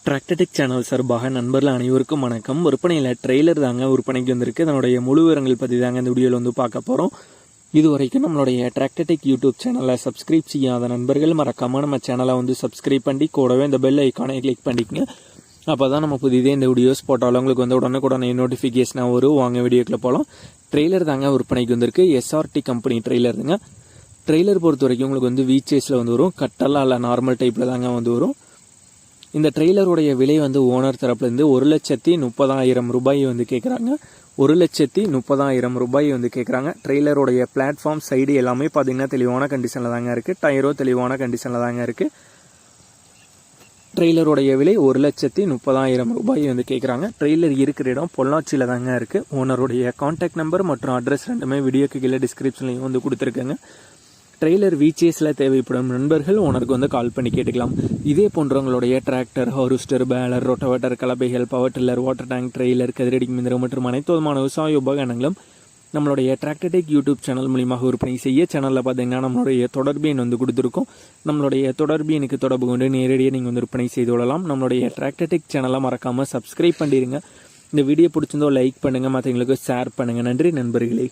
Tractor Tech channel சார்பாக நண்பர்கள் அனைவருக்கும் வணக்கம். விற்பனையில் ட்ரெய்லர் தாங்க விற்பனைக்கு வந்திருக்கு. அதனுடைய முழு விவரங்கள் பற்றி தாங்க இந்த வீடியோவில் வந்து பார்க்க போகிறோம். இது வரைக்கும் நம்மளுடைய டிராக்டர்டெக் யூடியூப் சேனலை சப்ஸ்கிரைப் செய்யாத நண்பர்கள் மறக்காமல் நம்ம சேனலை வந்து சப்ஸ்கிரைப் பண்ணி கூடவே இந்த பெல் ஐக்கானை கிளிக் பண்ணிக்கங்க. அப்போ தான் நம்ம புதிதே இந்த வீடியோஸ் போட்டாலும் உங்களுக்கு வந்து உடனே நோட்டிஃபிகேஷனாக வரும். வாங்க வீடியோக்குள்ள போகலாம். ட்ரெய்லர் தாங்க விற்பனைக்கு வந்திருக்கு. எஸ்ஆர்டி கம்பெனி ட்ரெய்லர் தாங்க. ட்ரெய்லர் பொறுத்த வரைக்கும் உங்களுக்கு வந்து வீச்சேஸில் வந்து வரும். கட்டெல்லாம் இல்லை, நார்மல் டைப்பில் தாங்க வந்து வரும். இந்த ட்ரெய்லருடைய விலை வந்து ஓனர் தரப்புலேருந்து 1,30,000 ரூபாய் வந்து கேட்குறாங்க. 1,30,000 ரூபாய் வந்து கேட்குறாங்க. ட்ரெய்லருடைய பிளாட்ஃபார்ம் சைடு எல்லாமே பார்த்தீங்கன்னா தெளிவான கண்டிஷனில் தாங்க இருக்குது. டயரோ தெளிவான கண்டிஷனில் தாங்க இருக்குது. ட்ரெய்லருடைய விலை 1,30,000 ரூபாய் வந்து கேட்குறாங்க. ட்ரெய்லர் இருக்கிற இடம் பொள்ளாச்சியில் தாங்க இருக்குது. ஓனருடைய கான்டாக்ட் நம்பர் மற்றும் அட்ரஸ் ரெண்டுமே வீடியோக்கு கீழே டிஸ்கிரிப்ஷன்லையும் வந்து கொடுத்துருக்கேங்க. ட்ரெய்லர் வீச்சேஸில் தேவைப்படும் நண்பர்கள் ஓனருக்கு வந்து கால் பண்ணி கேட்டுக்கலாம். இதே போன்றவங்களுடைய டிராக்டர், ஹார்வெஸ்டர், பேலர், ரொட்டவேட்டர், கலப்பைகள், power tiller, water tank, trailer, கதிரடி மிந்திரம் மற்றும் அனைத்து விதமான விவசாய உபகரணங்களும் நம்மளுடைய டிராக்டர்டெக் யூடியூப் சேனல் மூலியமாக விற்பனை செய்ய சேனலில் பார்த்தீங்கன்னா நம்மளுடைய தொடர்பு எண் வந்து கொடுத்துருக்கோம். நம்மளுடைய தொடர்பு எனக்கு தொடர்பு கொண்டு நேரடியாக நீங்கள் வந்து விற்பனை செய்து கொள்ளலாம். நம்மளுடைய டிராக்டர்டெக் சேனலை மறக்காமல் சப்ஸ்கிரைப் பண்ணிடுங்க. இந்த வீடியோ பிடிச்சிருந்தோ லைக் பண்ணுங்கள், மற்றவங்களுக்கு ஷேர் பண்ணுங்கள். நன்றி நண்பர்களே.